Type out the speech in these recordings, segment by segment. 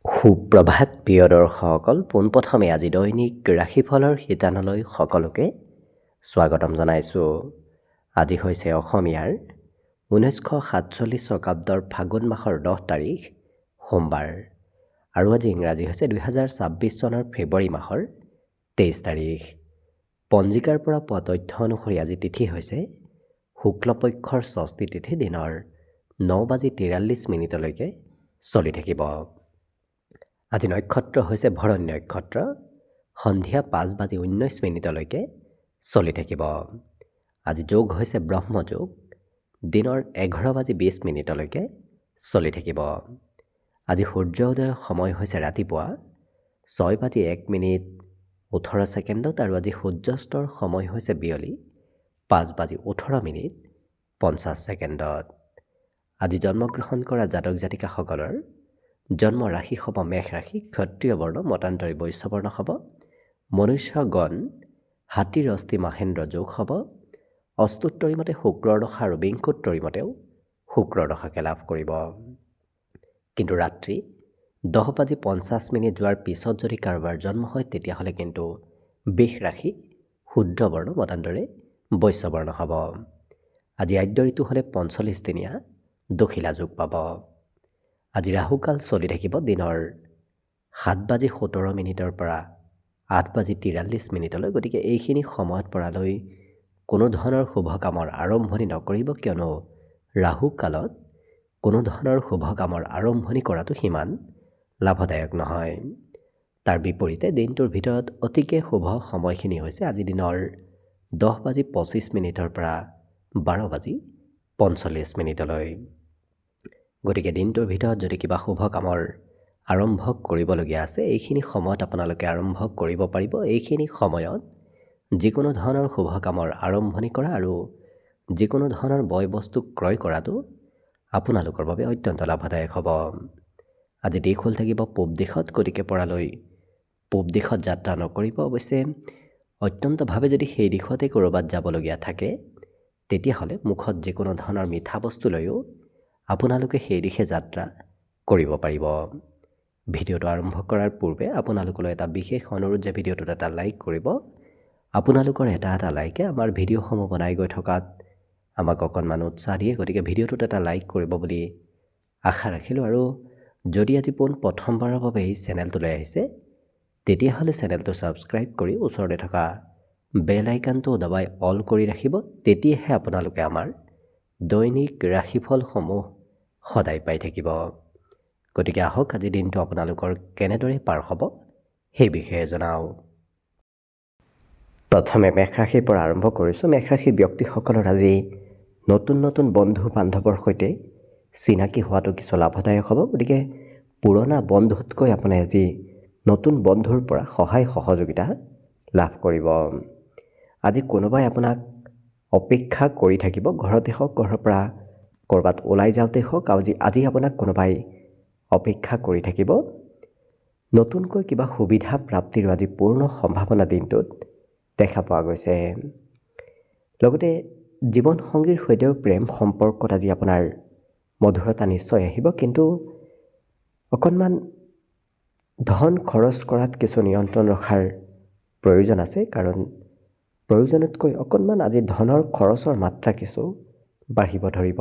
সুপ্ৰভাত প্ৰিয় দৰ্শকসকল, পোনপ্ৰথমে আজি দৈনিক ৰাশিফলৰ শিতানলৈ সকলোকে স্বাগতম জনাইছোঁ। আজি হৈছে অসমীয়াৰ 1947 শকাব্দৰ ফাগুন মাহৰ 10 তাৰিখ সোমবাৰ আৰু আজি ইংৰাজী হৈছে 2026 চনৰ ফেব্ৰুৱাৰী মাহৰ 23 তাৰিখ। পঞ্জিকাৰ পৰা পোৱা তথ্য অনুসৰি আজি তিথি হৈছে শুক্লপক্ষৰ ষষ্ঠী তিথি, দিনৰ 9:43 চলি থাকিব। আজি নক্ষত্ৰ হৈছে ভৰণ নক্ষত্ৰ, সন্ধিয়া 5:19 চলি থাকিব। আজি যোগ হৈছে ব্ৰহ্মযোগ, দিনৰ 11:20 চলি থাকিব। আজি সূৰ্য উদয়ৰ সময় হৈছে ৰাতিপুৱা 6:01 আৰু আজি সূৰ্যাস্তৰ সময় হৈছে বিয়লি 5:18 আজি জন্মগ্ৰহণ কৰা জাতক জাতিকাসকলৰ জন্ম ৰাশি হ'ব মেষ ৰাশি, ক্ষত্ৰিয় বৰ্ণ, মতান্তৰী বৈশ্য বৰ্ণ হ'ব, মনুষ্য গণ, হাতীৰ অস্থি মাহেন্দ্ৰ যোগ হ'ব, অস্তুত্তৰী মতে শুক্ৰৰ দশা আৰু বিংশোত্তৰী মতেও শুক্ৰৰ দশাকে লাভ কৰিব। কিন্তু ৰাত্ৰি 10:50 যোৱাৰ পিছত যদি কাৰোবাৰ জন্ম হয় তেতিয়াহ'লে কিন্তু বৃষ ৰাশি, শূদ্ৰ বৰ্ণ, মতান্তৰে বৈশ্য বৰ্ণ হ'ব। আজি আদ্য ঋতু হ'লে 45 দিনীয়া দখিলা যোগ পাব। আজি ৰাহুকাল চলি থাকিব দিনৰ 7:17 পৰা 8:43 গতিকে এইখিনি সময়ত পৰালৈ কোনো ধৰণৰ শুভ কামৰ আৰম্ভণি নকৰিব, কিয়নো ৰাহুকালত কোনো ধৰণৰ শুভ কামৰ আৰম্ভণি কৰাটো সিমান লাভদায়ক নহয়। তাৰ বিপৰীতে দিনটোৰ ভিতৰত অতিকে শুভ সময়খিনি হৈছে আজি দিনৰ 10:25 পৰা 12:45। গতিকে দিনটোৰ ভিতৰত যদি কিবা শুভ কামৰ আৰম্ভ কৰিবলগীয়া আছে এইখিনি সময়ত আপোনালোকে আৰম্ভ কৰিব পাৰিব। এইখিনি সময়ত যিকোনো ধৰণৰ শুভ কামৰ আৰম্ভণি কৰা আৰু যিকোনো ধৰণৰ বয় বস্তু ক্ৰয় কৰাটো আপোনালোকৰ বাবে অত্যন্ত লাভদায়ক হ'ব। আজি দিশ হ'ল থাকিব পূব দিশত, গতিকে পৰালৈ পূব দিশত যাত্ৰা নকৰিব। অৱশ্যে অত্যন্তভাৱে যদি সেই দিশতে ক'ৰবাত যাবলগীয়া থাকে তেতিয়াহ'লে মুখত যিকোনো ধৰণৰ মিঠা বস্তু লৈও আপোনালোকে সেই দিশে যাত্ৰা কৰিব পাৰিব। ভিডিঅ'টো আৰম্ভ কৰাৰ পূৰ্বে আপোনালোকলৈ এটা বিশেষ অনুৰোধ যে ভিডিঅ'টোত এটা লাইক কৰিব। আপোনালোকৰ এটা লাইকে আমাৰ ভিডিঅ'সমূহ বনাই গৈ থকাত আমাক অকণমান উৎসাহ দিয়ে, গতিকে ভিডিঅ'টোত এটা লাইক কৰিব বুলি আশা ৰাখিলোঁ। আৰু যদি আজি প্ৰথমবাৰৰ বাবে এই চেনেলটোলৈ আহিছে তেতিয়াহ'লে চেনেলটো ছাবস্ক্ৰাইব কৰি ওচৰতে থকা বেল আইকনটো দবাই অল কৰি ৰাখিব, তেতিয়াহে আপোনালোকে আমাৰ দৈনিক ৰাশিফলসমূহ সদায় পাই থাকিব। গতিকে আহক আজি দিনটো আপোনালোকৰ কেনেদৰে পাৰ হ'ব সেই বিষয়ে জনাওঁ। প্ৰথমে মেষ ৰাশিৰ পৰা আৰম্ভ কৰিছোঁ। মেষ ৰাশিৰ ব্যক্তিসকলৰ আজি নতুন নতুন বন্ধু বান্ধৱৰ সৈতে চিনাকি হোৱাটো কিছু লাভদায়ক হ'ব। গতিকে পুৰণা বন্ধুতকৈ আপুনি আজি নতুন বন্ধুৰ পৰা সহায় সহযোগিতা লাভ কৰিব। আজি কোনোবাই আপোনাক অপেক্ষা কৰি থাকিব, ঘৰতে হওক, ঘৰৰ পৰা ক'ৰবাত ওলাই যাওঁতে হওক, আজি আপোনাক কোনোবাই অপেক্ষা কৰি থাকিব। নতুনকৈ কিবা সুবিধা প্ৰাপ্তিৰ আজি পূৰ্ণ সম্ভাৱনা দিনটোত দেখা পোৱা গৈছে। লগতে জীৱনসংগীৰ সৈতেও প্ৰেম সম্পৰ্কত আজি আপোনাৰ মধুৰতা নিশ্চয় আহিব, কিন্তু অকণমান ধন খৰচ কৰাত কিছু নিয়ন্ত্ৰণ ৰখাৰ প্ৰয়োজন আছে, কাৰণ প্ৰয়োজনতকৈ অকণমান আজি ধনৰ খৰচৰ মাত্ৰা কিছু বাঢ়িব ধৰিব।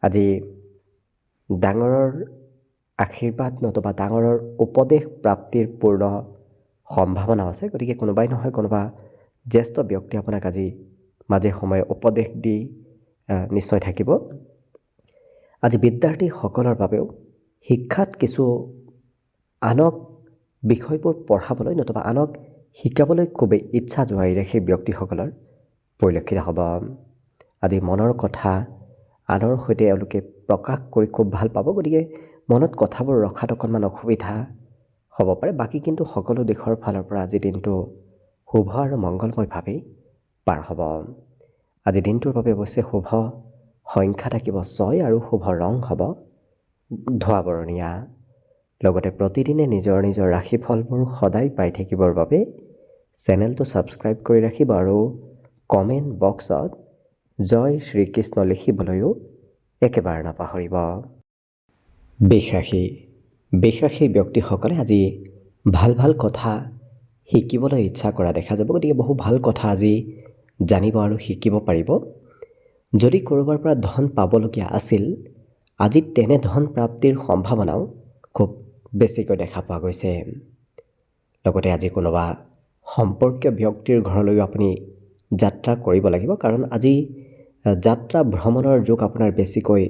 আজি ডাঙৰৰ আশীৰ্বাদ নতুবা ডাঙৰৰ উপদেশ প্ৰাপ্তিৰ পূৰ্ণ সম্ভাৱনা আছে। গতিকে কোনোবাই নহয় কোনোবা জ্যেষ্ঠ ব্যক্তি আপোনাক আজি মাজে সময়ে উপদেশ দি নিশ্চয় থাকিব। আজি বিদ্যাৰ্থীসকলৰ বাবেও শিক্ষাত কিছু আনক বিষয়বোৰ পঢ়াবলৈ নতুবা আনক শিকাবলৈ খুবেই ইচ্ছা জোৱাইৰে সেই ব্যক্তিসকলৰ পৰিলক্ষিত হ'ব। আজি মনৰ কথা আনৰ সৈতে এওঁলোকে প্ৰকাশ কৰি খুব ভাল পাব, গতিকে মনত কথাবোৰ ৰখাত অকণমান অসুবিধা হ'ব পাৰে। বাকী কিন্তু সকলো দিশৰ ফালৰ পৰা আজি দিনটো শুভ আৰু মংগলময়ভাৱেই পাৰ হ'ব। আজি দিনটোৰ বাবে অৱশ্যে শুভ সংখ্যা থাকিব 6 আৰু শুভ ৰং হ'ব ধোঁৱা বৰণীয়া। লগতে প্ৰতিদিনে নিজৰ নিজৰ ৰাশিফলবোৰ সদায় পাই থাকিবৰ বাবে চেনেলটো ছাবস্ক্ৰাইব কৰি ৰাখিব আৰু কমেণ্ট বক্সত জয় শ্ৰীকৃষ্ণ লিখিবলৈও একেবাৰে নাপাহৰিব। বৃষ ৰাশি বৃষৰাশিৰ ব্যক্তিসকলে আজি ভাল ভাল কথা শিকিবলৈ ইচ্ছা কৰা দেখা যাব। গতিকে বহু ভাল কথা আজি জানিব আৰু শিকিব পাৰিব। যদি ক'ৰবাৰ পৰা ধন পাবলগীয়া আছিল, আজি তেনে ধন প্ৰাপ্তিৰ সম্ভাৱনাও খুব বেছিকৈ দেখা পোৱা গৈছে। লগতে আজি কোনোবা সম্পৰ্কীয় ব্যক্তিৰ ঘৰলৈও আপুনি যাত্ৰা কৰিব লাগিব, কাৰণ আজি যাত্ৰা ভ্ৰমণৰ যুগ আপোনাৰ বেছিকৈ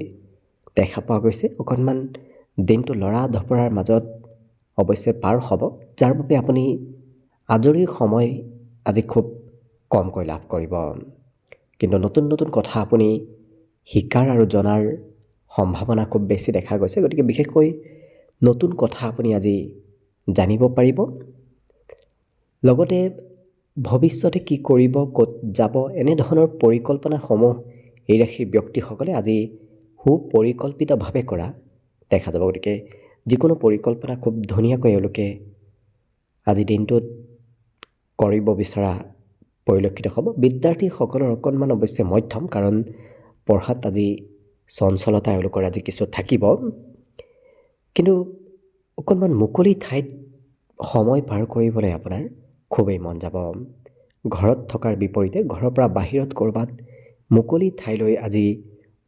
দেখা পোৱা গৈছে। অকণমান দিনটো লৰা ধপৰাৰ মাজত অৱশ্যে পাৰ হ'ব, যাৰ বাবে আপুনি আজৰি সময় আজি খুব কমকৈ লাভ কৰিব। কিন্তু নতুন নতুন কথা আপুনি শিকাৰ আৰু জনাৰ সম্ভাৱনা খুব বেছি দেখা গৈছে। গতিকে বিশেষকৈ নতুন কথা আপুনি আজি জানিব পাৰিব। লগতে ভৱিষ্যতে কি কৰিব, ক'ত যাব, এনেধৰণৰ পৰিকল্পনাসমূহ এই ৰাশিৰ ব্যক্তিসকলে আজি সুপৰিকল্পিতভাৱে কৰা দেখা যাব। গতিকে যিকোনো পৰিকল্পনা খুব ধুনীয়াকৈ এওঁলোকে আজি দিনটোত কৰিব বিচৰা পৰিলক্ষিত হ'ব। বিদ্যাৰ্থীসকলৰ অকণমান অৱশ্যে মধ্যম, কাৰণ পঢ়াত আজি চঞ্চলতা এওঁলোকৰ আজি কিছু থাকিব। কিন্তু অকণমান মুকলি ঠাইত সময় পাৰ কৰিবলৈ আপোনাৰ খুবেই মন যাব। ঘৰত থকাৰ বিপৰীতে ঘৰৰ পৰা বাহিৰত ক'ৰবাত মুকলি ঠাইলৈ আজি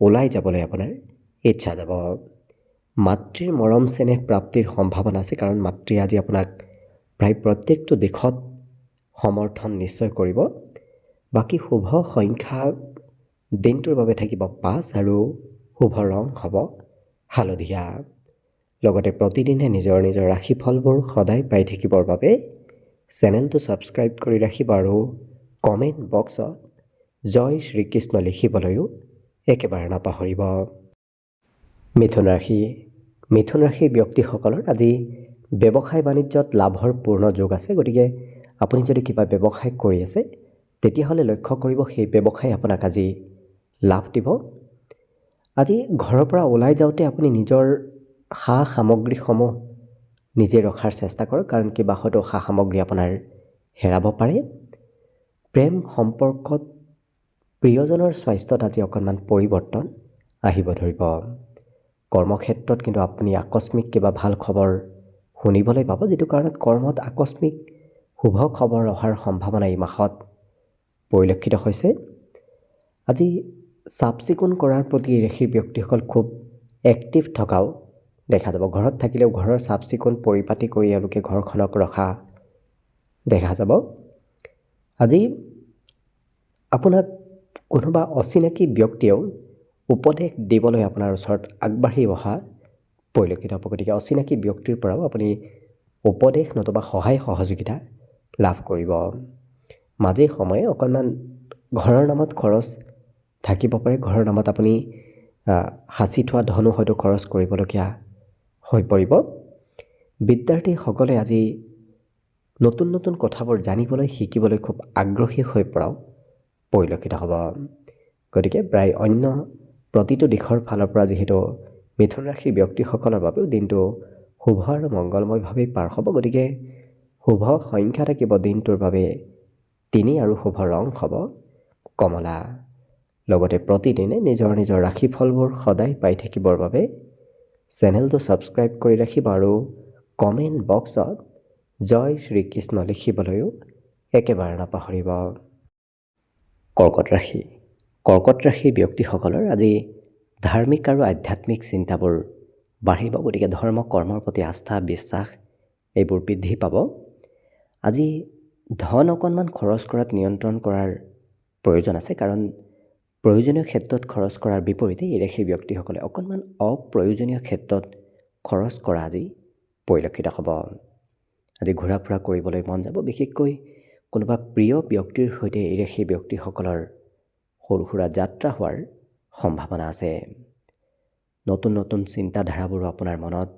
ওলাই যাবলৈ আপোনাৰ ইচ্ছা যাব। মাতৃৰ মৰম চেনেহ প্ৰাপ্তিৰ সম্ভাৱনা আছে, কাৰণ মাতৃয়ে আজি আপোনাক প্ৰায় প্ৰত্যেকটো দিশত সমৰ্থন নিশ্চয় কৰিব। বাকী শুভ সংখ্যা দিনটোৰ বাবে থাকিব 5 আৰু শুভ ৰং হ'ব হালধীয়া। লগতে প্ৰতিদিনে নিজৰ নিজৰ ৰাশিফলবোৰ সদায় পাই থাকিবৰ বাবে চেনেলটো ছাবস্ক্ৰাইব কৰি ৰাখিব আৰু কমেণ্ট বক্সত জয় শ্ৰীকৃষ্ণ লিখিবলৈও একেবাৰে নাপাহৰিব। মিথুন ৰাশিৰ ব্যক্তিসকলৰ আজি ব্যৱসায় বাণিজ্যত লাভৰ পূৰ্ণ যোগ আছে। গতিকে আপুনি যদি কিবা ব্যৱসায় কৰি আছে, তেতিয়াহ'লে লক্ষ্য কৰিব সেই ব্যৱসায় আপোনাক আজি লাভ দিব। আজি ঘৰৰ পৰা ওলাই যাওঁতে আপুনি নিজৰ সা সামগ্ৰীসমূহ নিজে ৰখাৰ চেষ্টা কৰক, কাৰণ কিবা হয়তো সা সামগ্ৰী আপোনাৰ হেৰাব পাৰে। প্ৰেম সম্পৰ্কত প্ৰিয়জনৰ স্বাস্থ্যত আজি অকণমান পৰিৱৰ্তন আহিব ধৰিব। কৰ্মক্ষেত্ৰত কিন্তু আপুনি আকস্মিক কিবা ভাল খবৰ শুনিবলৈ পাব, যিটো কাৰণত কৰ্মত আকস্মিক শুভ খবৰ অহাৰ সম্ভাৱনা এই মাহত পৰিলক্ষিত হৈছে। আজি চাফ চিকুণ কৰাৰ প্ৰতি এই ৰাশিৰ ব্যক্তিসকল খুব এক্টিভ থকাও দেখা যাব। ঘৰত থাকিলেও ঘৰৰ চাফ চিকুণ পৰিপাতি কৰি এওঁলোকে ঘৰখনক ৰখা দেখা যাব। আজি আপোনাক কোনোবা অচিনাকি ব্যক্তিয়েও উপদেশ দিবলৈ আপোনাৰ ওচৰত আগবাঢ়ি অহা পৰিলক্ষিত হ'ব। গতিকে অচিনাকি ব্যক্তিৰ পৰাও আপুনি উপদেশ নতুবা সহায় সহযোগিতা লাভ কৰিব। মাজে সময়ে অকণমান ঘৰৰ নামত খৰচ থাকিব পাৰে। ঘৰৰ নামত আপুনি সাঁচি থোৱা ধনো হয়তো খৰচ কৰিবলগীয়া হৈ পৰিব। বিদ্যাৰ্থীসকলে আজি নতুন নতুন কথাবোৰ জানিবলৈ শিকিবলৈ খুব আগ্ৰহী হৈ পৰাও পৰিলক্ষিত হ'ব। গতিকে প্ৰায় অন্য প্ৰতিটো দিশৰ ফালৰ পৰা যিহেতু মিথুন ৰাশিৰ ব্যক্তিসকলৰ বাবেও দিনটো শুভ আৰু মংগলময়ভাৱে পাৰ হ'ব। গতিকে শুভ সংখ্যা থাকিব দিনটোৰ বাবে 3 আৰু শুভ ৰং হ'ব কমলা। লগতে প্ৰতিদিনে নিজৰ নিজৰ ৰাশিফলবোৰ সদায় পাই থাকিবৰ বাবে চেনেলটো ছাবস্ক্ৰাইব কৰি ৰাখিব আৰু কমেণ্ট বক্সত জয় শ্ৰীকৃষ্ণ লিখিবলৈও একেবাৰে নাপাহৰিব। কৰ্কট ৰাশিৰ ব্যক্তিসকলৰ আজি ধাৰ্মিক আৰু আধ্যাত্মিক চিন্তাবোৰ বাঢ়িব। গতিকে ধৰ্ম কৰ্মৰ প্ৰতি আস্থা বিশ্বাস এইবোৰ বৃদ্ধি পাব। আজি ধন অকণমান খৰচ কৰাত নিয়ন্ত্ৰণ কৰাৰ প্ৰয়োজন আছে, কাৰণ প্ৰয়োজনীয় ক্ষেত্ৰত খৰচ কৰাৰ বিপৰীতে এই ৰাশিৰ ব্যক্তিসকলে অকণমান অপ্ৰয়োজনীয় ক্ষেত্ৰত খৰচ কৰা আজি পৰিলক্ষিত হ'ব। আজি ঘূৰা ফুৰা কৰিবলৈ মন যাব। বিশেষকৈ কোনোবা প্ৰিয় ব্যক্তিৰ সৈতে এই ৰাশিৰ ব্যক্তিসকলৰ সৰু সুৰা যাত্ৰা হোৱাৰ সম্ভাৱনা আছে। নতুন নতুন চিন্তাধাৰাবোৰো আপোনাৰ মনত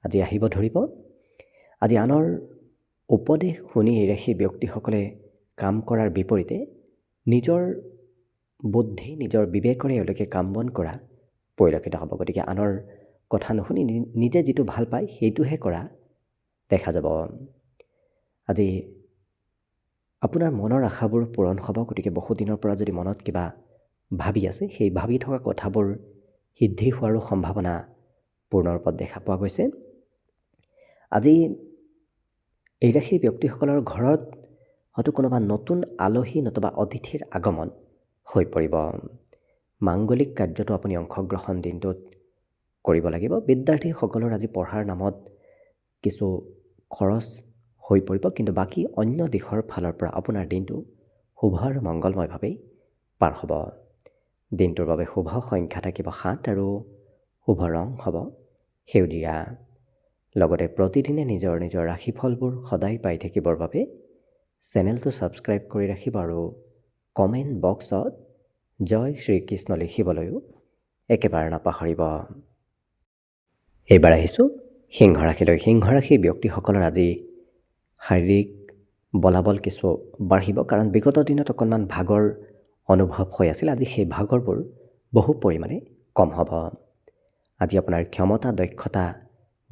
আজি আহিব ধৰিব। আজি আনৰ উপদেশ শুনি এই ৰাশিৰ ব্যক্তিসকলে কাম কৰাৰ বিপৰীতে নিজৰ বুদ্ধি নিজৰ বিবেকৰে এওঁলোকে কাম বন কৰা পৰিলক্ষিত হ'ব। গতিকে আনৰ কথা নুশুনি নিজে যিটো ভাল পায় সেইটোহে কৰা দেখা যাব। আজি আপোনাৰ মনৰ আশাবোৰ পূৰণ হ'ব। গতিকে বহুদিনৰ পৰা যদি মনত কিবা ভাবি আছে, সেই ভাবি থকা কথাবোৰ সিদ্ধি হোৱাৰো সম্ভাৱনা পূৰ্ণ ৰূপত দেখা পোৱা গৈছে। আজি এই ৰাশিৰ ব্যক্তিসকলৰ ঘৰত হয়তো কোনোবা নতুন আলহী নতুবা অতিথিৰ আগমন হৈ পৰিব। মাংগলিক কাৰ্যতো আপুনি অংশগ্ৰহণ দিনটোত কৰিব লাগিব। বিদ্যাৰ্থীসকলৰ আজি পঢ়াৰ নামত কিছু খৰচ হৈ পৰিব, কিন্তু বাকী অন্য দিশৰ ফালৰ পৰা আপোনাৰ দিনটো শুভ আৰু মংগলময়ভাৱেই পাৰ হ'ব। দিনটোৰ বাবে শুভ সংখ্যা থাকিব 7 আৰু শুভ ৰং হ'ব সেউজীয়া। লগতে প্ৰতিদিনে নিজৰ নিজৰ ৰাশিফলবোৰ সদায় পাই থাকিবৰ বাবে চেনেলটো ছাবস্ক্ৰাইব কৰি ৰাখিব আৰু কমেণ্ট বক্সত জয় শ্ৰীকৃষ্ণ লিখিবলৈও একেবাৰে নাপাহৰিব। এইবাৰ আহিছোঁ সিংহ ৰাশিলৈ। সিংহ ৰাশিৰ ব্যক্তিসকলৰ আজি শাৰীৰিক বলাবল কিছু বাঢ়িব, কাৰণ বিগত দিনত অকণমান ভাগৰ অনুভৱ হৈ আছিল। আজি সেই ভাগৰবোৰ বহু পৰিমাণে কম হ'ব। আজি আপোনাৰ ক্ষমতা দক্ষতা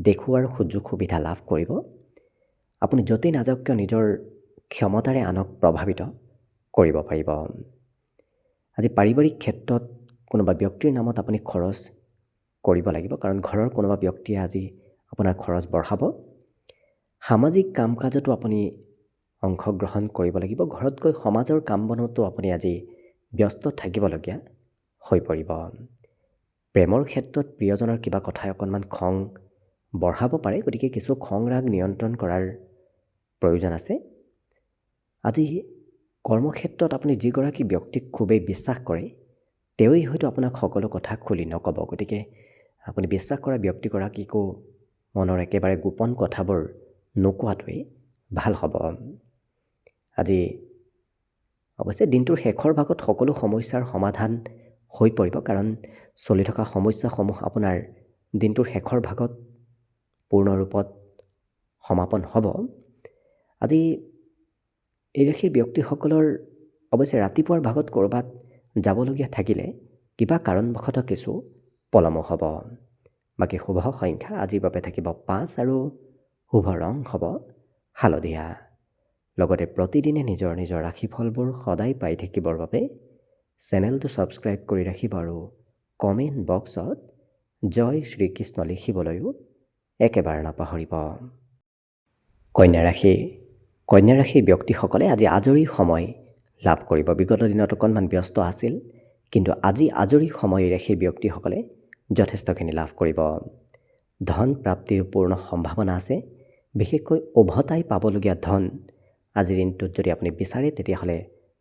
দেখুওৱাৰ সুযোগ সুবিধা লাভ কৰিব। আপুনি য'তেই নাযাওক কিয় নিজৰ ক্ষমতাৰে আনক প্ৰভাৱিত কৰিব পাৰিব। আজি পাৰিবাৰিক ক্ষেত্ৰত কোনোবা ব্যক্তিৰ নামত আপুনি খৰচ কৰিব লাগিব, কাৰণ ঘৰৰ কোনোবা ব্যক্তিয়ে আজি আপোনাৰ খৰচ বঢ়াব। সামাজিক কাম কাজতো আপুনি অংশগ্ৰহণ কৰিব লাগিব। ঘৰত গৈ সমাজৰ কাম বনতো আপুনি আজি ব্যস্ত থাকিবলগীয়া হৈ পৰিব। প্ৰেমৰ ক্ষেত্ৰত প্ৰিয়জনৰ কিবা কথাই অকণমান খং বঢ়াব পাৰে, গতিকে কিছু খং ৰাগ নিয়ন্ত্ৰণ কৰাৰ প্ৰয়োজন আছে। আজি কৰ্মক্ষেত্ৰত আপুনি যিগৰাকী ব্যক্তিক খুবেই বিশ্বাস কৰে, তেওঁই হয়তো আপোনাক সকলো কথা খুলি নক'ব। গতিকে আপুনি বিশ্বাস কৰা ব্যক্তিগৰাকীকো মনৰ একেবাৰে গোপন কথাবোৰ নোকোৱাটোৱেই ভাল হ'ব। আজি অৱশ্যে দিনটোৰ শেষৰ ভাগত সকলো সমস্যাৰ সমাধান হৈ পৰিব, কাৰণ চলি থকা সমস্যাসমূহ আপোনাৰ দিনটোৰ শেষৰ ভাগত পূৰ্ণ ৰূপত সমাপন হ'ব। আজি এই ৰাশিৰ ব্যক্তিসকলৰ অৱশ্যে ৰাতিপুৱাৰ ভাগত ক'ৰবাত যাবলগীয়া থাকিলে কিবা কাৰণবশতঃ কিছু পলমো হ'ব। বাকী শুভ সংখ্যা আজিৰ বাবে থাকিব 5 আৰু শুভ ৰং হ'ব হালধীয়া। লগতে প্ৰতিদিনে নিজৰ নিজৰ ৰাশিফলবোৰ সদায় পাই থাকিবৰ বাবে চেনেলটো ছাবস্ক্ৰাইব কৰি ৰাখিব আৰু কমেণ্ট বক্সত জয় শ্ৰীকৃষ্ণ লিখিবলৈও একেবাৰে নাপাহৰিব। কন্যা ৰাশি। কন্যা ৰাশিৰ ব্যক্তিসকলে আজি আজৰি সময় লাভ কৰিব। বিগত দিনত অকণমান ব্যস্ত আছিল, কিন্তু আজি আজৰি সময় ৰাশিৰ ব্যক্তিসকলে যথেষ্টখিনি লাভ কৰিব। ধন প্ৰাপ্তিৰ পূৰ্ণ সম্ভাৱনা আছে। বিশেষকৈ উভতাই পাবলগীয়া ধন আজিৰ দিনটোত যদি আপুনি বিচাৰে তেতিয়াহ'লে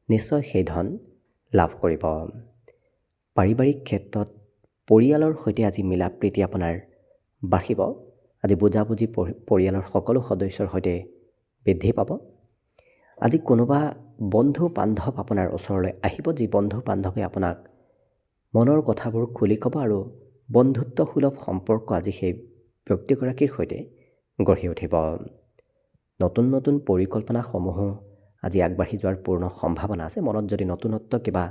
নিশ্চয় সেই ধন লাভ কৰিব। পাৰিবাৰিক ক্ষেত্ৰত পৰিয়ালৰ সৈতে আজি মিলা প্ৰীতি আপোনাৰ বাঢ়িব। আজি বুজাবুজি পৰিয়ালৰ সকলো সদস্যৰ সৈতে বৃদ্ধি পাব। আজি কোনোবা বন্ধু বান্ধৱ আপোনাৰ ওচৰলৈ আহিব, যি বন্ধু বান্ধৱে আপোনাক মনৰ কথাবোৰ খুলি ক'ব আৰু বন্ধুত্বসুলভ সম্পৰ্ক আজি সেই ব্যক্তিগৰাকীৰ সৈতে গঢ়ি উঠিব। নতুন নতুন পৰিকল্পনাসমূহো আজি আগবাঢ়ি যোৱাৰ পূৰ্ণ সম্ভাৱনা আছে। মনত যদি নতুনত্ব কিবা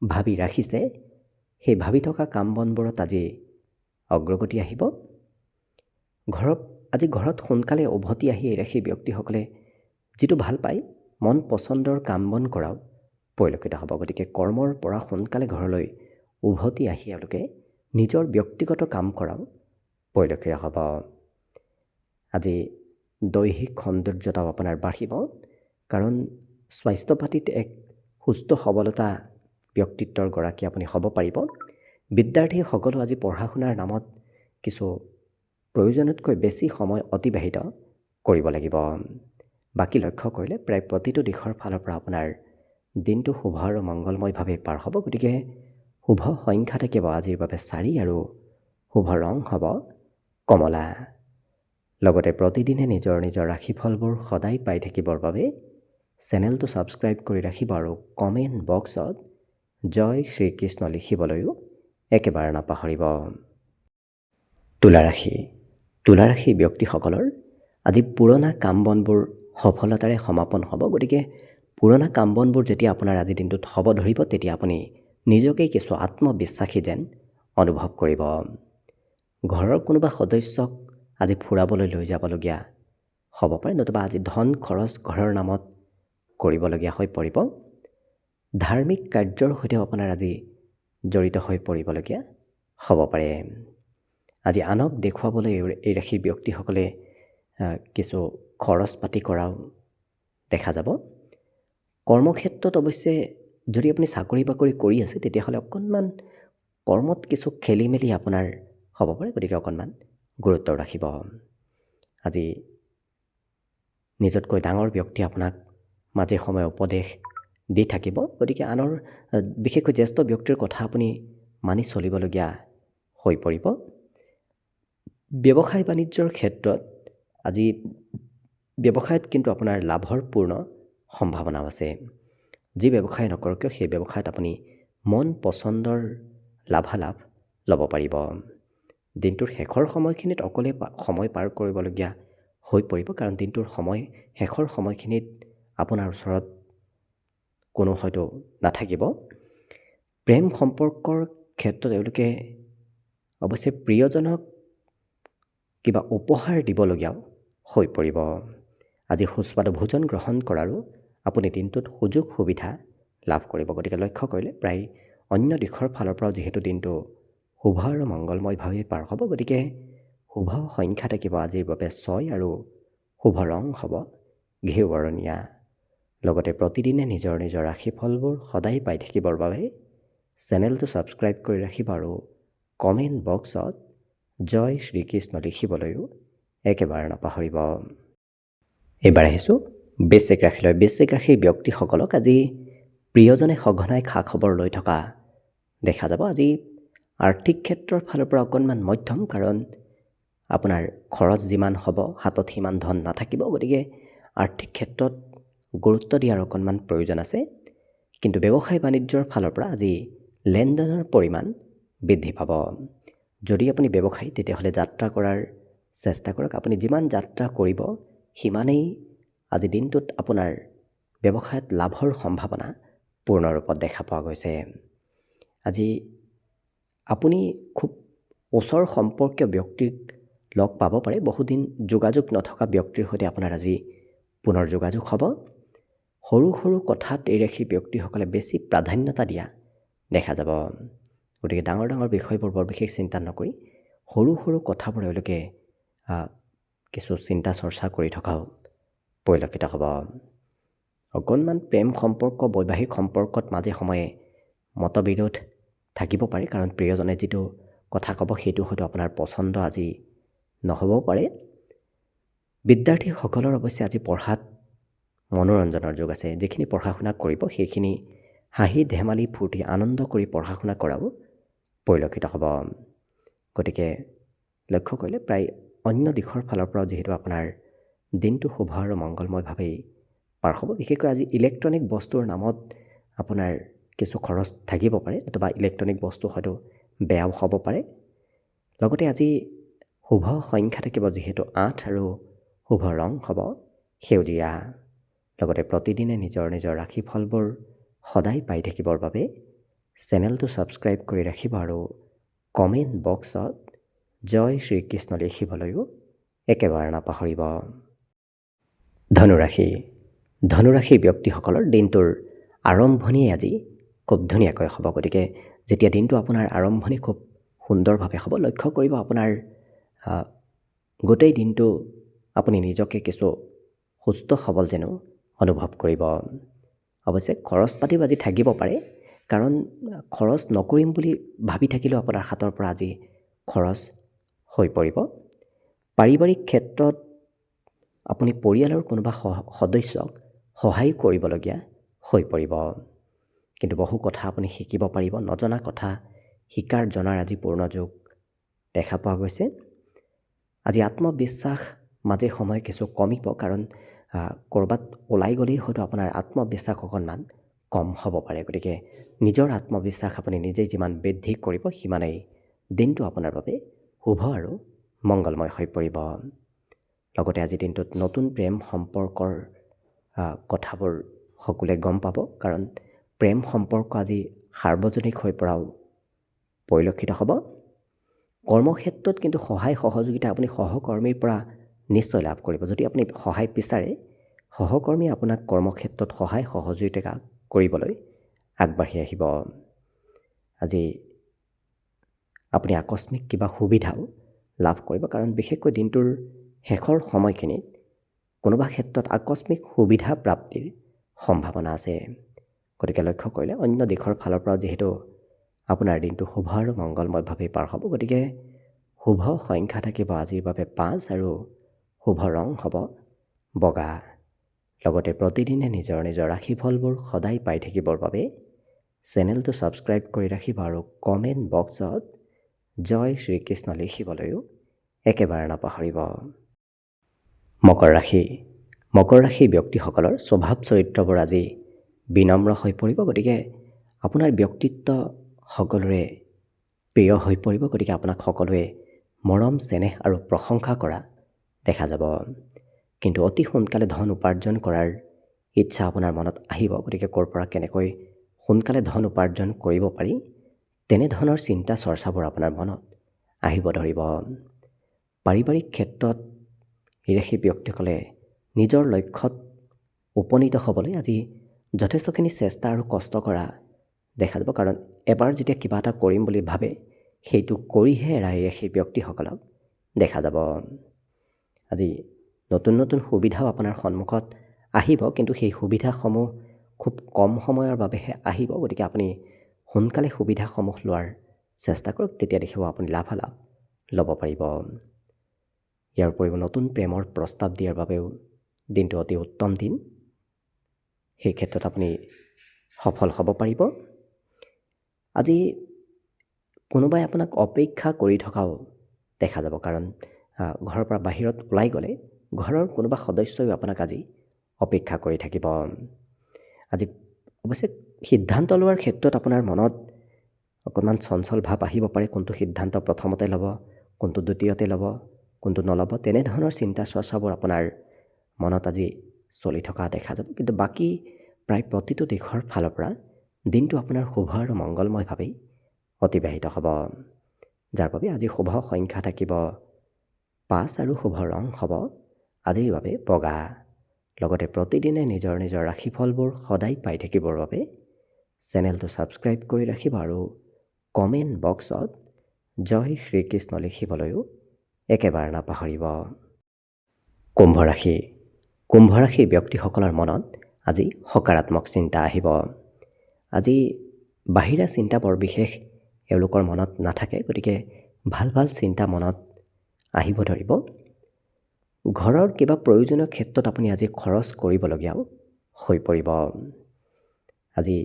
ভাবি ৰাখিছে, সেই ভাবি থকা কাম বনবোৰত আজি অগ্ৰগতি আহিব। আজি ঘৰত সোনকালে উভতি আহি এই ৰাশিৰ ব্যক্তিসকলে যিটো ভাল পায়, মন পচন্দৰ কাম বন কৰাও পৰিলক্ষিত হ'ব। গতিকে কৰ্মৰ পৰা সোনকালে ঘৰলৈ উভতি আহি এওঁলোকে নিজৰ ব্যক্তিগত কাম কৰাও পৰিলক্ষিত হ'ব। আজি দৈহিক সৌন্দৰ্যতাও আপোনাৰ বাঢ়িব, কাৰণ স্বাস্থ্য পাতিত এক সুস্থ সবলতা ব্যক্তিত্বৰ গৰাকী আপুনি হ'ব পাৰিব। বিদ্যাৰ্থীসকলেও আজি পঢ়া শুনাৰ নামত কিছু প্ৰয়োজনতকৈ বেছি সময় অতিবাহিত কৰিব লাগিব। বাকী লক্ষ্য কৰিলে প্ৰায় প্ৰতিটো দিশৰ ফালৰ পৰা আপোনাৰ দিনটো শুভ আৰু মংগলময়ভাৱে পাৰ হ'ব। গতিকে শুভ সংখ্যা থাকিব আজিৰ বাবে 4 আৰু শুভ ৰং হ'ব কমলা। লগতে প্ৰতিদিনে নিজৰ নিজৰ ৰাশিফলবোৰ সদায় পাই থাকিবৰ বাবে চেনেলটো ছাবস্ক্ৰাইব কৰি ৰাখিব আৰু কমেণ্ট বক্সত জয় শ্ৰীকৃষ্ণ লিখিবলৈও একেবাৰে নাপাহৰিব। তুলা ৰাশি। তুলা ৰাশিৰ ব্যক্তিসকলৰ আজি পুৰণা কাম বনবোৰ সফলতাৰে সমাপন হ'ব। গতিকে পুৰণা কাম বনবোৰ যেতিয়া আপোনাৰ আজি দিনটোত হ'ব ধৰিব, তেতিয়া আপুনি নিজকেই কিছু আত্মবিশ্বাসী যেন অনুভৱ কৰিব। ঘৰৰ কোনোবা সদস্যক আজি ফুৰাবলৈ লৈ যাবলগীয়া হ'ব পাৰে, নতুবা আজি ধন খৰচ ঘৰৰ নামত কৰিবলগীয়া হৈ পৰিব। ধাৰ্মিক কাৰ্যৰ সৈতে আপোনাৰ আজি জড়িত হৈ পৰিবলগীয়া হ'ব পাৰে। আজি আনক দেখুৱাবলৈ এই ৰাশিৰ ব্যক্তিসকলে কিছু খৰচ পাতি কৰাও দেখা যাব। কৰ্মক্ষেত্ৰত অৱশ্যে যদি আপুনি চাকৰি বাকৰি কৰি আছে তেতিয়াহ'লে অকণমান কৰ্মত কিছু খেলি মেলি আপোনাৰ হ'ব পাৰে, গতিকে অকণমান গুৰুত্ব ৰাখিব। আজি নিজতকৈ ডাঙৰ ব্যক্তি আপোনাক মাজে সময়ে উপদেশ দি থাকিব, গতিকে আনৰ বিশেষকৈ জ্যেষ্ঠ ব্যক্তিৰ কথা আপুনি মানি চলিবলগীয়া হৈ পৰিব। ব্যৱসায় বাণিজ্যৰ ক্ষেত্ৰত আজি ব্যৱসায়ত কিন্তু আপোনাৰ লাভৰ পূৰ্ণ সম্ভাৱনাও আছে। যি ব্যৱসায় নকৰক কিয় সেই ব্যৱসায়ত আপুনি মন পচন্দৰ লাভালাভ ল'ব পাৰিব। দিনটোৰ শেষৰ সময়খিনিত অকলে সময় পাৰ কৰিবলগীয়া হৈ পৰিব, কাৰণ দিনটোৰ শেষৰ সময়খিনিত আপোনাৰ ওচৰত কোনো হয়তো নাথাকিব। প্ৰেম সম্পৰ্কৰ ক্ষেত্ৰত তেওঁলোকে অৱশ্যে প্ৰিয়জনক কিবা উপহাৰ দিবলগীয়াও হৈ পৰিব। আজি সুস্বাদু ভোজন গ্ৰহণ কৰাৰো আপুনি দিনটোত সুযোগ সুবিধা লাভ কৰিব। গতিকে লক্ষ্য কৰিলে প্ৰায় অন্য দিশৰ ফালৰ পৰাও যিহেতু দিনটো শুভ আৰু মংগলময়ভাৱে পাৰ হ'ব, গতিকে শুভ সংখ্যা থাকিব আজিৰ বাবে 6 আৰু শুভ ৰং হ'ব ঘিউ বৰণীয়া। লগতে প্ৰতিদিনে নিজৰ নিজৰ ৰাশিফলবোৰ সদায় পাই থাকিবৰ বাবে চেনেলটো ছাবস্ক্ৰাইব কৰি ৰাখিব আৰু কমেণ্ট বক্সত জয় শ্ৰীকৃষ্ণ লিখিবলৈও একেবাৰে নাপাহৰিব। এইবাৰ আহিছোঁ বৃশ্চিক ৰাশিলৈ। বৃশ্চিক ৰাশিৰ ব্যক্তিসকলক আজি প্ৰিয়জনে সঘনাই খা খবৰ লৈ থকা দেখা যাব। আজি আৰ্থিক ক্ষেত্ৰৰ ফালৰ পৰা অকণমান মধ্যম, কাৰণ আপোনাৰ খৰচ যিমান হ'ব হাতত সিমান ধন নাথাকিব, গতিকে আৰ্থিক ক্ষেত্ৰত গুৰুত্ব দিয়াৰ অকণমান প্ৰয়োজন আছে। কিন্তু ব্যৱসায় বাণিজ্যৰ ফালৰ পৰা আজি লেনদেনৰ পৰিমাণ বৃদ্ধি পাব। যদি আপুনি ব্যৱসায়ী তেতিয়াহ'লে যাত্ৰা কৰাৰ চেষ্টা কৰক। আপুনি যিমান যাত্ৰা কৰিব সিমানেই আজি দিনটোত আপোনাৰ ব্যৱসায়ত লাভৰ সম্ভাৱনা পূৰ্ণ ৰূপত দেখা পোৱা গৈছে। আজি আপুনি খুব ওচৰ সম্পৰ্কীয় ব্যক্তিক লগ পাব পাৰে। বহুদিন যোগাযোগ নথকা ব্যক্তিৰ সৈতে আপোনাৰ আজি পুনৰ যোগাযোগ হ'ব। সৰু সৰু কথাত এই ৰাশিৰ ব্যক্তিসকলে বেছি প্ৰাধান্যতা দিয়া দেখা যাব। গতিকে ডাঙৰ ডাঙৰ বিষয়বোৰ বৰ বিশেষ চিন্তা নকৰি সৰু সৰু কথাবোৰ এওঁলোকে কিছু চিন্তা চৰ্চা কৰি থকাও পৰিলক্ষিত হ'ব। অকণমান প্ৰেম সম্পৰ্ক বৈবাহিক সম্পৰ্কত মাজে সময়ে মতবিৰোধ থাকিব পাৰে, কাৰণ প্ৰিয়জনে যিটো কথা ক'ব সেইটো হয়তো আপোনাৰ পচন্দ আজি নহ'বও পাৰে। বিদ্যাৰ্থীসকলৰ অৱশ্যে আজি পঢ়াত মনোৰঞ্জনৰ যোগ আছে। যিখিনি পঢ়া শুনা কৰিব সেইখিনি হাঁহি ধেমালি ফূৰ্তি আনন্দ কৰি পঢ়া শুনা কৰাও পৰিলক্ষিত হ'ব। গতিকে লক্ষ্য কৰিলে প্ৰায় অন্য দিশৰ ফালৰ পৰাও যিহেতু আপোনাৰ দিনটো শুভ আৰু মংগলময়ভাৱেই পাৰ হ'ব। বিশেষকৈ আজি ইলেক্ট্ৰনিক বস্তুৰ নামত আপোনাৰ কিছু খৰচ থাকিব পাৰে, অথবা ইলেক্ট্ৰনিক বস্তু হয়তো বেয়াও হ'ব পাৰে। লগতে আজি শুভ সংখ্যা থাকিব যিহেতু 8 আৰু শুভ ৰং হ'ব সেউজীয়া। লগতে প্ৰতিদিনে নিজৰ নিজৰ ৰাশিফলবোৰ সদায় পাই থাকিবৰ বাবে চেনেলটো ছাবস্ক্ৰাইব কৰি ৰাখিব আৰু কমেণ্ট বক্সত জয় শ্ৰীকৃষ্ণ লিখিবলৈও একেবাৰে নাপাহৰিব। ধনুৰাশি। ধনুৰাশিৰ ব্যক্তিসকলৰ দিনটোৰ আৰম্ভণিয়ে আজি খুব ধুনীয়াকৈ হ'ব। গতিকে যেতিয়া দিনটো আপোনাৰ আৰম্ভণি খুব সুন্দৰভাৱে হ'ব, লক্ষ্য কৰিব আপোনাৰ গোটেই দিনটো আপুনি নিজকে কিছু সুস্থ সবল যেনো অনুভৱ কৰিব। অৱশ্যে খৰচ পাতিও আজি থাকিব পাৰে, কাৰণ খৰচ নকৰিম বুলি ভাবি থাকিলেও আপোনাৰ হাতৰ পৰা আজি খৰচ হৈ পৰিব। পাৰিবাৰিক ক্ষেত্ৰত আপুনি পৰিয়ালৰ কোনোবা সদস্যক সহায় কৰিবলগীয়া হৈ পৰিব। কিন্তু বহু কথা আপুনি শিকিব পাৰিব। নজনা কথা শিকাৰ জনাৰ আজি পূৰ্ণ যোগ দেখা পোৱা গৈছে। আজি আত্মবিশ্বাস মাজে সময়ে কিছু কমিব, কাৰণ ক'ৰবাত ওলাই গ'লেই হয়তো আপোনাৰ আত্মবিশ্বাস অকণমান কম হ'ব পাৰে। গতিকে নিজৰ আত্মবিশ্বাস আপুনি নিজেই যিমান বৃদ্ধি কৰিব সিমানেই দিনটো আপোনাৰ বাবে শুভ আৰু মংগলময় হৈ পৰিব। লগতে আজি দিনটোত নতুন প্ৰেম সম্পৰ্কৰ কথাবোৰ সকলোৱে গম পাব, কাৰণ প্ৰেম সম্পৰ্ক আজি সাৰ্বজনিক হৈ পৰাও পৰিলক্ষিত হ'ব। কৰ্মক্ষেত্ৰত কিন্তু সহায় সহযোগিতা আপুনি সহকৰ্মীৰ পৰা নিশ্চয় লাভ কৰিব। যদি আপুনি সহায় বিচাৰে, সহকৰ্মীয়ে আপোনাক কৰ্মক্ষেত্ৰত সহায় সহযোগিতা কৰিবলৈ আগবাঢ়ি আহিব। আজি আপুনি আকস্মিক কিবা সুবিধাও লাভ কৰিব, কাৰণ বিশেষকৈ দিনটোৰ শেষৰ সময়খিনিত কোনোবা ক্ষেত্ৰত আকস্মিক সুবিধা প্ৰাপ্তিৰ সম্ভাৱনা আছে। গতিকে লক্ষ্য কৰিলে অন্য দিশৰ ফালৰ পৰা যিহেতু আপোনাৰ দিনটো শুভ আৰু মংগলময়ভাৱে পাৰ হ'ব, গতিকে শুভ সংখ্যা থাকিব আজিৰ বাবে 5 আৰু শুভ ৰং হ'ব বগা। লগতে প্ৰতিদিনে নিজৰ নিজৰ ৰাশিফলবোৰ সদায় পাই থাকিবৰ বাবে চেনেলটো ছাবস্ক্ৰাইব কৰি ৰাখিব আৰু কমেণ্ট বক্সত জয় শ্ৰীকৃষ্ণ লিখিবলৈও একেবাৰে নাপাহৰিব। মকৰ ৰাশি। মকৰ ৰাশিৰ ব্যক্তিসকলৰ স্বভাৱ চৰিত্ৰবোৰ আজি বিনম্ৰ হৈ পৰিব। গতিকে আপোনাৰ ব্যক্তিত্ব সকলোৰে প্ৰিয় হৈ পৰিব। গতিকে আপোনাক সকলোৱে মৰম চেনেহ আৰু প্ৰশংসা কৰা দেখা যাব। কিন্তু অতি সোনকালে ধন উপাৰ্জন কৰাৰ ইচ্ছা আপোনাৰ মনত আহিব। গতিকে ক'ৰ পৰা কেনেকৈ সোনকালে ধন উপাৰ্জন কৰিব পাৰি তেনেধৰণৰ চিন্তা চৰ্চাবোৰ আপোনাৰ মনত আহিব ধৰিব। পাৰিবাৰিক ক্ষেত্ৰত নিৰাশী ব্যক্তিসকলে নিজৰ লক্ষ্যত উপনীত হ'বলৈ আজি যথেষ্টখিনি চেষ্টা আৰু কষ্ট কৰা দেখা যাব। কাৰণ এবাৰ যেতিয়া কিবা এটা কৰিম বুলি ভাবে সেইটো কৰিহে এৰা নিৰাশী ব্যক্তিসকলক দেখা যাব। আজি নতুন নতুন সুবিধাও আপোনাৰ সন্মুখত আহিব, কিন্তু সেই সুবিধাসমূহ খুব কম সময়ৰ বাবেহে আহিব। গতিকে আপুনি সোনকালে সুবিধাসমূহ লোৱাৰ চেষ্টা কৰক, তেতিয়া দেখিব আপুনি লাভালাভ ল'ব পাৰিব। ইয়াৰ উপৰিও নতুন প্ৰেমৰ প্ৰস্তাৱ দিয়াৰ বাবেও দিনটো অতি উত্তম দিন। সেই ক্ষেত্ৰত আপুনি সফল হ'ব পাৰিব। আজি কোনোবাই আপোনাক অপেক্ষা কৰি থকাও দেখা যাব, কাৰণ ঘৰৰ পৰা বাহিৰত ওলাই গ'লে ঘৰৰ কোনোবা সদস্যই আপোনাক আজি অপেক্ষা কৰি থাকিব। আজি অৱশ্যে সিদ্ধান্ত লোৱাৰ ক্ষেত্ৰত আপোনাৰ মনত অকণমান চঞ্চল ভাৱ আহিব পাৰে। কোনটো সিদ্ধান্ত প্ৰথমতে ল'ব, কোনটো দ্বিতীয়তে ল'ব, কোনটো নল'ব, তেনেধৰণৰ চিন্তা চৰ্চাবোৰ আপোনাৰ মনত আজি চলি থকা দেখা যাব। কিন্তু বাকী প্ৰায় প্ৰতিটো দিশৰ ফালৰ পৰা দিনটো আপোনাৰ শুভ আৰু মংগলময়ভাৱেই অতিবাহিত হ'ব, যাৰ বাবে আজি শুভ সংখ্যা থাকিব 5 আৰু শুভ ৰং হ'ব আজিৰ বাবে বগা। লগতে প্ৰতিদিনে নিজৰ নিজৰ ৰাশিফলবোৰ সদায় পাই থাকিবৰ বাবে চেনেলটো ছাবস্ক্ৰাইব কৰি ৰাখিব আৰু কমেণ্ট বক্সত জয় শ্ৰীকৃষ্ণ লিখিবলৈও একেবাৰে নাপাহৰিব। কুম্ভ ৰাশি। কুম্ভ ৰাশিৰ ব্যক্তিসকলৰ মনত আজি সকাৰাত্মক চিন্তা আহিব। আজি বাহিৰা চিন্তা বৰ বিশেষ এওঁলোকৰ মনত নাথাকে। গতিকে ভাল ভাল চিন্তা মনত আহিব ধৰিব। ঘৰৰ কিবা প্ৰয়োজনীয় ক্ষেত্ৰত আপুনি আজি খৰচ কৰিবলগীয়াও হৈ পৰিব। আজি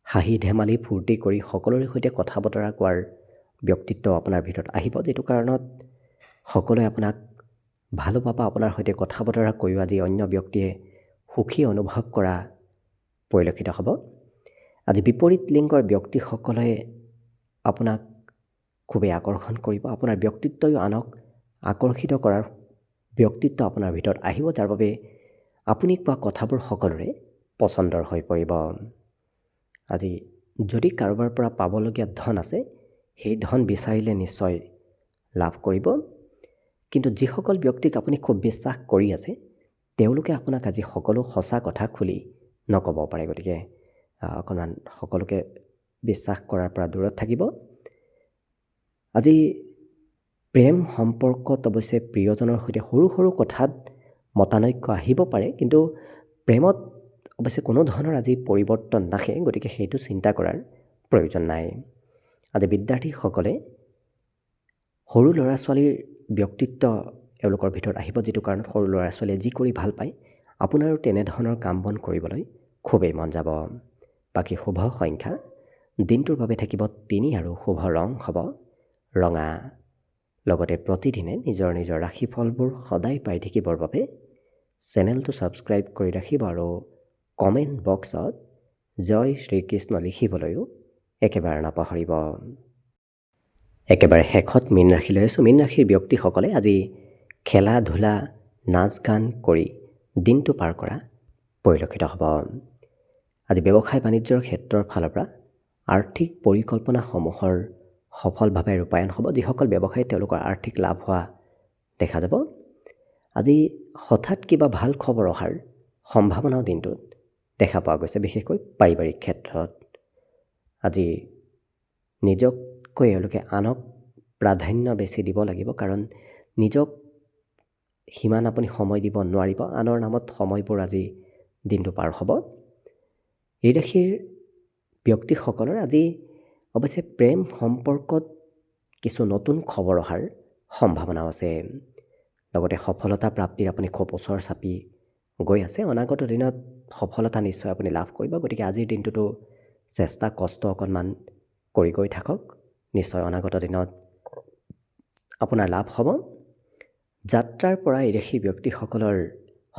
হাঁহি ধেমালি ফূৰ্তি কৰি সকলোৰে সৈতে কথা বতৰা কোৱাৰ ব্যক্তিত্ব আপোনাৰ ভিতৰত আহিব, যিটো কাৰণত সকলোৱে আপোনাক ভালো পাব। আপোনাৰ সৈতে কথা বতৰা কৰিও আজি অন্য ব্যক্তিয়ে সুখী অনুভৱ কৰা পৰিলক্ষিত হ'ব। আজি বিপৰীত লিংগৰ ব্যক্তিসকলে আপোনাক খুবেই আকৰ্ষণ কৰিব। আপোনাৰ ব্যক্তিত্বই আনক আকৰ্ষিত কৰাৰ ব্যক্তিত্ব আপোনাৰ ভিতৰত আহিব, যাৰ বাবে আপুনি কোৱা কথাবোৰ সকলোৰে পচন্দৰ হৈ পৰিব। আজি যদি কাৰোবাৰ পৰা পাবলগীয়া ধন আছে সেই ধন বিচাৰিলে নিশ্চয় লাভ কৰিব। কিন্তু যিসকল ব্যক্তিক আপুনি খুব বিশ্বাস কৰি আছে তেওঁলোকে আপোনাক আজি সকলো সঁচা কথা খুলি নক'ব পাৰে। গতিকে অকণমান সকলোকে বিশ্বাস কৰাৰ পৰা দূৰত থাকিব। আজি প্ৰেম সম্পৰ্কত অৱশ্যে প্ৰিয়জনৰ সৈতে সৰু সৰু কথাত মতানৈক্য আহিব পাৰে, কিন্তু প্ৰেমত অৱশ্যে কোনো ধৰণৰ আজি পৰিৱৰ্তন নাহে। গতিকে সেইটো চিন্তা কৰাৰ প্ৰয়োজন নাই। আজি বিদ্যাৰ্থীসকলে সৰু ল'ৰা ছোৱালীৰ ব্যক্তিত্ব এওঁলোকৰ ভিতৰত আহিব, যিটো কাৰণত সৰু ল'ৰা ছোৱালীয়ে যি কৰি ভাল পায় আপোনাৰো তেনেধৰণৰ কাম বন কৰিবলৈ খুবেই মন যাব। বাকী শুভ সংখ্যা দিনটোৰ বাবে থাকিব 3 আৰু শুভ ৰং হ'ব ৰঙা। লগতে প্ৰতিদিনে নিজৰ নিজৰ ৰাশিফলবোৰ সদায় পাই থাকিবৰ বাবে চেনেলটো ছাবস্ক্ৰাইব কৰি ৰাখিব আৰু কমেণ্ট বক্সত জয় শ্ৰীকৃষ্ণ লিখিবলৈও একেবাৰে নাপাহৰিব। একেবাৰে শেষত মীন ৰাশিলৈ আছোঁ। মীন ৰাশিৰ ব্যক্তিসকলে আজি খেলা ধূলা নাচ গান কৰি দিনটো পাৰ কৰা পৰিলক্ষিত হ'ব। আজি ব্যৱসায় বাণিজ্যৰ ক্ষেত্ৰৰ ফালৰ পৰা আৰ্থিক পৰিকল্পনাসমূহৰ সফলভাৱে ৰূপায়ণ হ'ব। যিসকল ব্যৱসায়ী তেওঁলোকৰ আৰ্থিক লাভ হোৱা দেখা যাব। আজি হঠাৎ কিবা ভাল খবৰ অহাৰ সম্ভাৱনাও দিনটোত দেখা পোৱা গৈছে, বিশেষকৈ পাৰিবাৰিক ক্ষেত্ৰত। আজি নিজতকৈ এওঁলোকে আনক প্ৰাধান্য বেছি দিব লাগিব, কাৰণ নিজক সিমান আপুনি সময় দিব নোৱাৰিব, আনৰ নামত সময়বোৰ আজি দিনটো পাৰ হ'ব। এই ৰাশিৰ ব্যক্তিসকলৰ আজি অৱশ্যে প্ৰেম সম্পৰ্কত কিছু নতুন খবৰ অহাৰ সম্ভাৱনাও আছে। লগতে সফলতা প্ৰাপ্তিৰ আপুনি খুব ওচৰ চাপি গৈ আছে। অনাগত দিনত সফলতা নিশ্চয় আপুনি লাভ কৰিব। গতিকে আজিৰ দিনটোতো চেষ্টা কষ্ট অকণমান কৰি গৈ থাকক, নিশ্চয় অনাগত দিনত আপোনাৰ লাভ হ'ব। যাত্ৰাৰ পৰা এই ৰাশি ব্যক্তিসকলৰ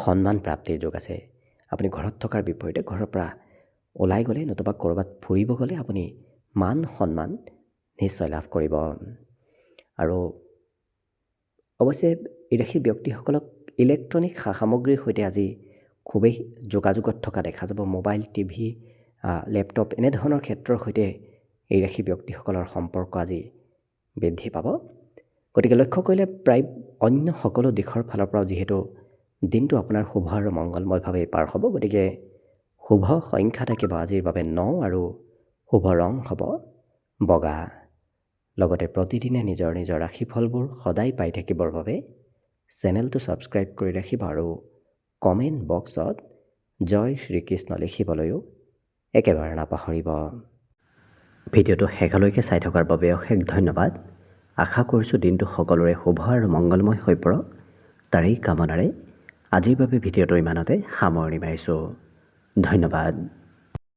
সন্মান প্ৰাপ্তিৰ যোগ আছে। আপুনি ঘৰত থকাৰ বিপৰীতে ঘৰৰ পৰা ওলাই গ'লে নতুবা ক'ৰবাত ফুৰিব গ'লে আপুনি মান সন্মান নিশ্চয় লাভ কৰিব। আৰু অৱশ্যে এই ৰাশিৰ ব্যক্তিসকলক ইলেক্ট্ৰনিক সা সামগ্ৰীৰ সৈতে আজি খুবেই যোগাযোগত থকা দেখা যাব। মোবাইল, টিভি, লেপটপ এনেধৰণৰ ক্ষেত্ৰৰ সৈতে এই ৰাশি ব্যক্তিসকলৰ সম্পৰ্ক আজি বৃদ্ধি পাব। গতিকে লক্ষ্য কৰিলে প্ৰায় অন্য সকলো দিশৰ ফালৰ পৰাও যিহেতু দিনটো আপোনাৰ শুভ আৰু মংগলময়ভাৱে পাৰ হ'ব, গতিকে শুভ সংখ্যা থাকিব আজিৰ বাবে 9 আৰু শুভ ৰং হ'ব বগা। লগতে প্ৰতিদিনে নিজৰ নিজৰ ৰাশিফলবোৰ সদায় পাই থাকিবৰ বাবে চেনেলটো ছাবস্ক্ৰাইব কৰি ৰাখিব আৰু কমেণ্ট বক্সত জয় শ্ৰীকৃষ্ণ লিখিবলৈও একেবাৰে নাপাহৰিব। ভিডিঅ'টো শেষলৈকে চাই থকাৰ বাবে অশেষ ধন্যবাদ। আশা কৰিছোঁ দিনটো সকলোৰে শুভ আৰু মংগলময় হৈ পৰক। তাৰেই কামনাৰে আজিৰ বাবে ভিডিঅ'টো ইমানতে সামৰণি মাৰিছোঁ। ধন্যবাদ।